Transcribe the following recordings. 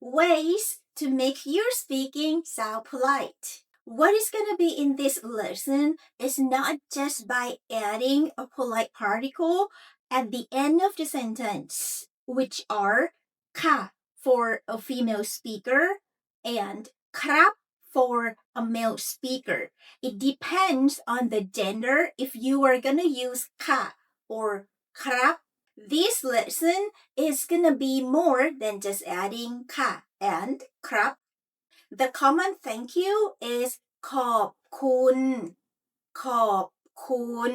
ways to make your speaking sound polite. What is going to be in this lesson is not just by adding a polite particle at the end of the sentence, which are ka for a female speaker and krap for a male speaker. It depends on the gender if you are going to use ka or krap. This lesson is going to be more than just adding ka and krap. The common thank you is ขอบคุณ ขอบคุณ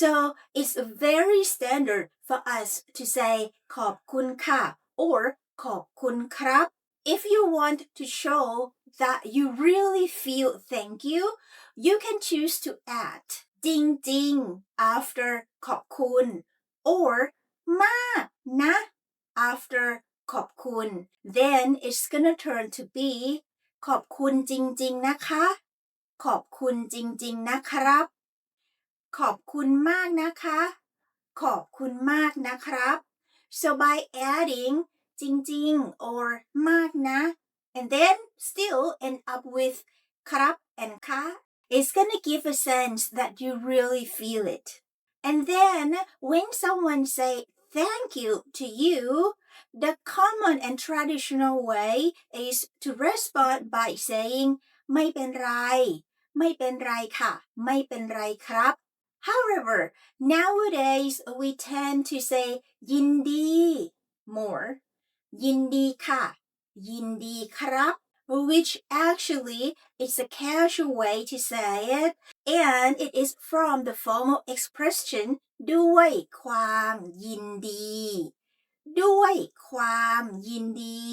So it's very standard for us to say ขอบคุณค่ะ or ขอบคุณครับ If you want to show that you really feel thank you, you can choose to add จริงๆ after ขอบคุณ or มากนะ after ขอบคุณ Then it's gonna turn to be ขอบคุณจริงๆนะคะ ขอบคุณจริงๆนะครับ ขอบคุณมากนะคะ ขอบคุณมากนะครับ So by adding จริงๆ or มากนะ and then still end up with ครับ and ค่ะ it's gonna give a sense that you really feel it. And then when someone say thank you to you, the common and traditional way is to respond by saying ไม่เป็นไร ไม่เป็นไรค่ะ ไม่เป็นไรครับ However, nowadays we tend to say ยินดี more ยินดีค่ะ ยินดีครับ which actually is a casual way to say it, and it is from the formal expression ด้วยความยินดี ด้วยความยินดี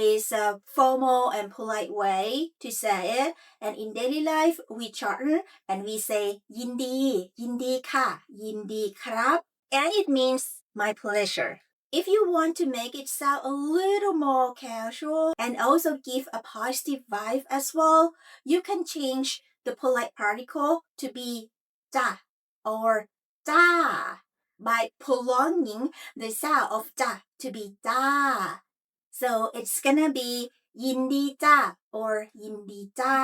is a formal and polite way to say it, and in daily life we shorten and we say ยินดี ยินดีค่ะ ยินดีครับ and it means my pleasure. If you want to make it sound a little more casual and also give a positive vibe as well, you can change the polite particle to be จ้ะ or จ้า by prolonging the sound of จ้ะ to be จ้า. So it's gonna be ยินดีจ้า or ยินดีจ้า.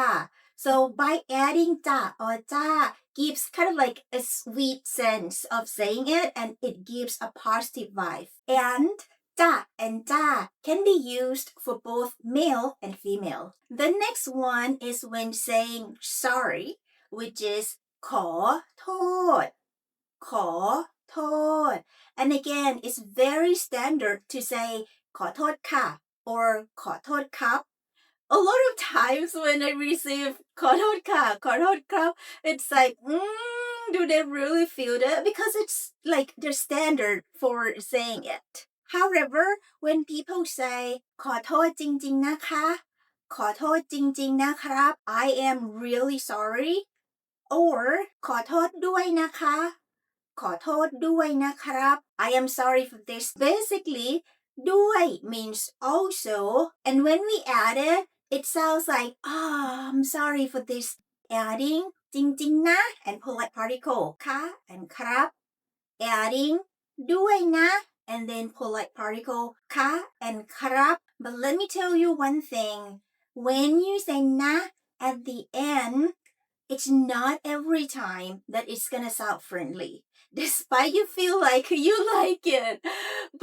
So by adding จ้า or จ้า gives kind of like a sweet sense of saying it, and it gives a positive vibe. And จ้า and จ้า can be used for both male and female. The next one is when saying sorry, which is ขอโทษ ขอโทษ and again it's very standard to say ขอโทษค่ะ or ขอโทษครับ A lot of times when I receive ขอโทษค่ะ ขอโทษครับ it's like do they really feel that? Because it's like the standard for saying it. However, when people say ขอโทษจริงๆนะคะ ขอโทษจริงๆนะครับ I am really sorry, or ขอโทษด้วยนะคะ ขอโทษด้วยนะครับ I am sorry for this. Basically, ด้วย means also, and when we add it, it sounds like, I'm sorry for this. Adding จริงๆนะ and polite particle ค่ะ and ครับ adding ด้วยนะ and then polite particle ค่ะ and ครับ But let me tell you one thing. When you say นะ at the end, it's not every time that it's gonna sound friendly, despite you feel like you like it.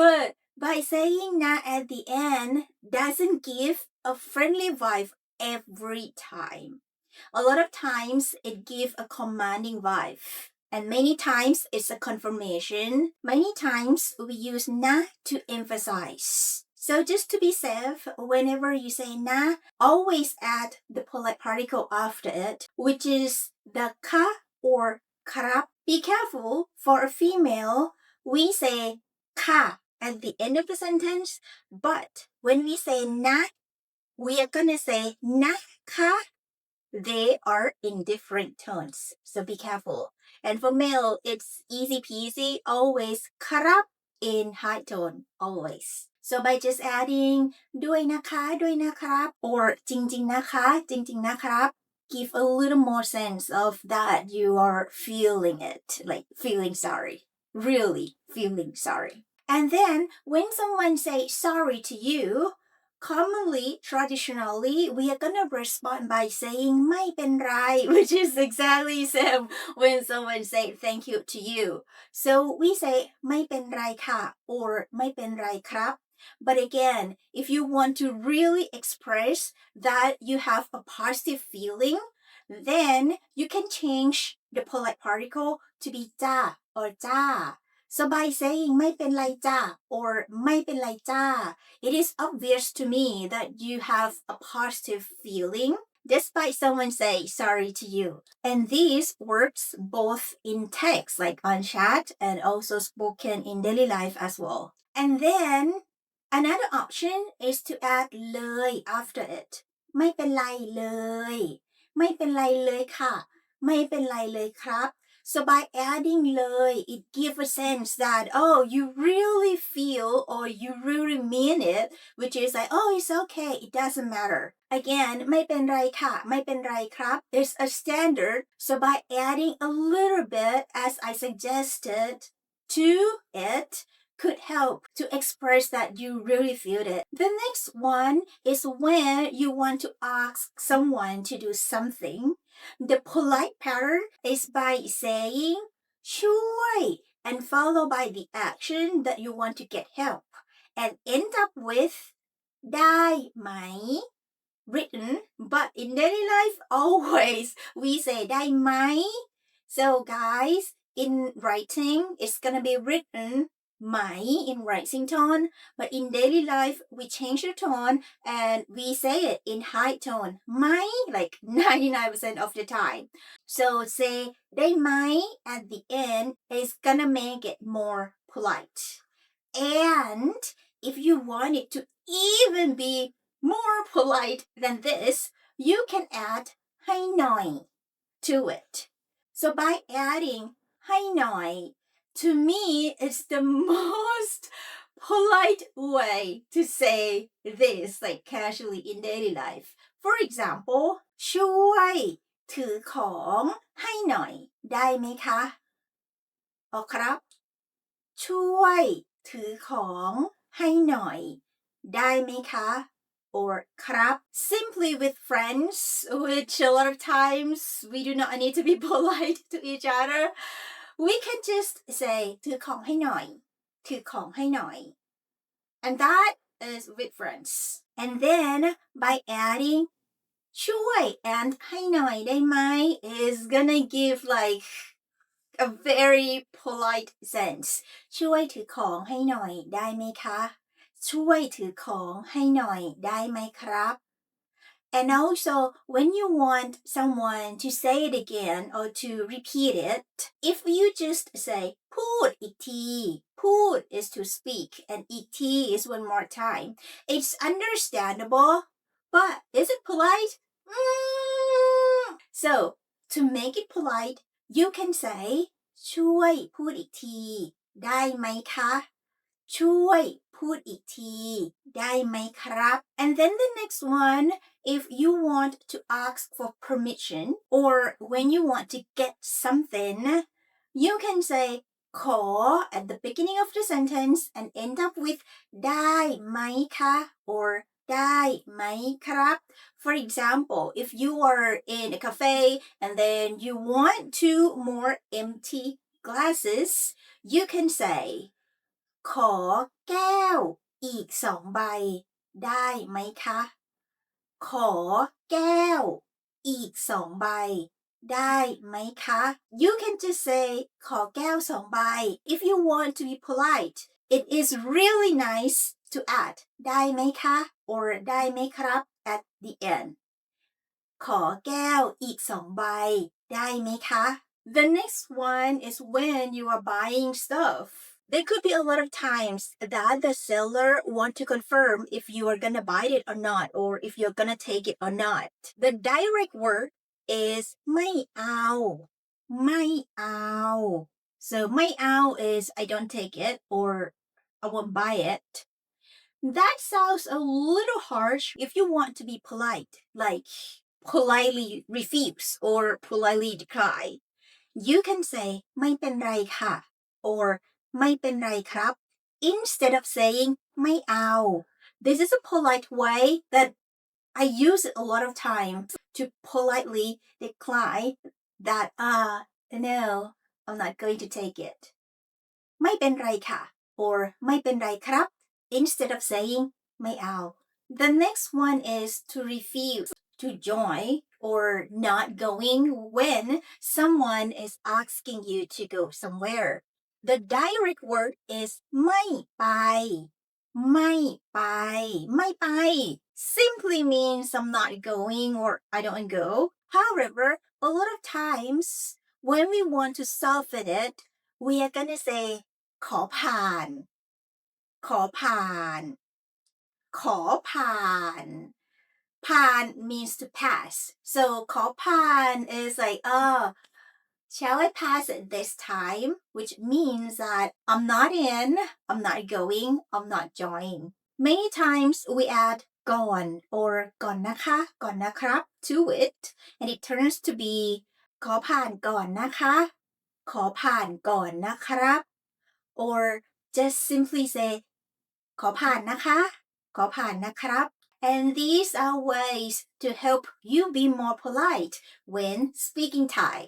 But by saying na at the end doesn't give a friendly vibe every time. A lot of times it gives a commanding vibe. And many times it's a confirmation. Many times we use na to emphasize. So just to be safe, whenever you say na, always add the polite particle after it, which is the ka or krap. Be careful, for a female, we say ka at the end of the sentence, but when we say na, we are gonna say na ka. They are in different tones, so be careful. And for male, it's easy peasy, always krap in high tone, always. So by just adding ด้วยนะคะ ด้วยนะครับ or จริงๆนะคะ จริงๆนะครับ give a little more sense of that you are feeling it, like feeling sorry, really feeling sorry. And then when someone say sorry to you, Commonly, traditionally, we are gonna respond by saying ไม่เป็นไร which is exactly same when someone say thank you to you. So we say ไม่เป็นไรค่ะ or ไม่เป็นไรครับ But again, if you want to really express that you have a positive feeling, then you can change the polite particle to be จ้า or จ้า So by saying ไม่เป็นไรจ้า or ไม่เป็นไรจ้า, it is obvious to me that you have a positive feeling despite someone say sorry to you. And this works both in text like on chat and also spoken in daily life as well. And then another option is to add เลย after it. ไม่เป็นไรเลย ไม่เป็นไรเลยค่ะ ไม่เป็นไรเลยครับ. So by adding เลย it gives a sense that, oh, you really feel or you really mean it, which is like, oh, it's okay, it doesn't matter. Again, ไม่เป็นไรค่ะ ไม่เป็นไรครับ is a standard. So by adding a little bit, as I suggested, to it, could help to express that you really feel it. The next one is when you want to ask someone to do something.The polite pattern is by saying ช่วย and followed by the action that you want to get help and end up with ได้ไหม written, but in daily life always we say ได้ไหม So guys, in writing it's gonna be written ไหม in rising tone, but in daily life we change the tone and we say it in high tone ไหม like 99% of the time. So say ได้ไหม at the end is gonna make it more polite. And if you want it to even be more polite than this, you can add ให้หน่อย to it. So by adding ให้หน่อย to me it's the most polite way to say this like casually in daily life. For example, ช่วยถือของให้หน่อยได้ไหมคะอ๋อครับช่วยถือของให้หน่อยได้ไหมคะ or ครับ simply with friends, which a lot of times we do not need to be polite to each other. We can just say ถือของให้หน่อยถือของให้หน่อย and that is with friends. And then by adding ช่วย and ให้หน่อยได้ไหม is gonna give like a very polite sense ช่วยถือของให้หน่อยได้ไหมคะช่วยถือของให้หน่อยได้ไหมครับ And also, when you want someone to say it again or to repeat it, if you just say พูดอีกที พูด is to speak and อีกที is one more time. It's understandable, but is it polite? So, to make it polite, you can say ช่วยพูดอีกทีได้ไหมคะช่วยพูดอีกทีได้ไหมครับ And then the next one, if you want to ask for permission or when you want to get something, you can say ขอ at the beginning of the sentence and end up with ได้ไหมคะ or ได้ไหมครับ For example, if you are in a cafe and then you want two more empty glasses, you can say ขอแก้วอีก2 ใบได้ไหมคะขอแก้วอีก2 ใบได้ไหมคะ You can just say ขอแก้ว2 ใบ if you want to be polite. It is really nice to add ได้ไหมคะ or ได้ไหมครับ at the end. ขอแก้วอีก2 ใบได้ไหมคะ The next one is when you are buying stuff.There could be a lot of times that the seller want to confirm if you are gonna buy it or not, or if you're gonna take it or not. The direct word is ไม่เอาไม่เอา So ไม่เอา is I don't take it or I won't buy it. That sounds a little harsh if you want to be polite, like politely refuse or politely decline. You can say ไม่เป็นไรค่ะ or ไม่เป็นไรครับ instead of saying ไม่เอา This is a polite way that I use it a lot of times to politely decline that, no, I'm not going to take it. ไม่เป็นไรค่ะ or ไม่เป็นไรครับ instead of saying ไม่เอา The next one is to refuse to join or not going when someone is asking you to go somewhere. The direct word is ไม่ไปไม่ไปไม่ไป simply means I'm not going or I don't go. However, a lot of times when we want to soften it, we are gonna say ขอผ่านขอผ่านขอผ่านผ่าน means to pass. So ขอผ่าน is like, shall I pass it this time? Which means that I'm not in, I'm not going, I'm not joining. Many times we add ก่อน or ก่อนนะคะก่อนนะครับ to it, and it turns to be ขอผ่านก่อนนะคะขอผ่านก่อนนะครับ or just simply say ขอผ่านนะคะขอผ่านนะครับ And these are ways to help you be more polite when speaking Thai.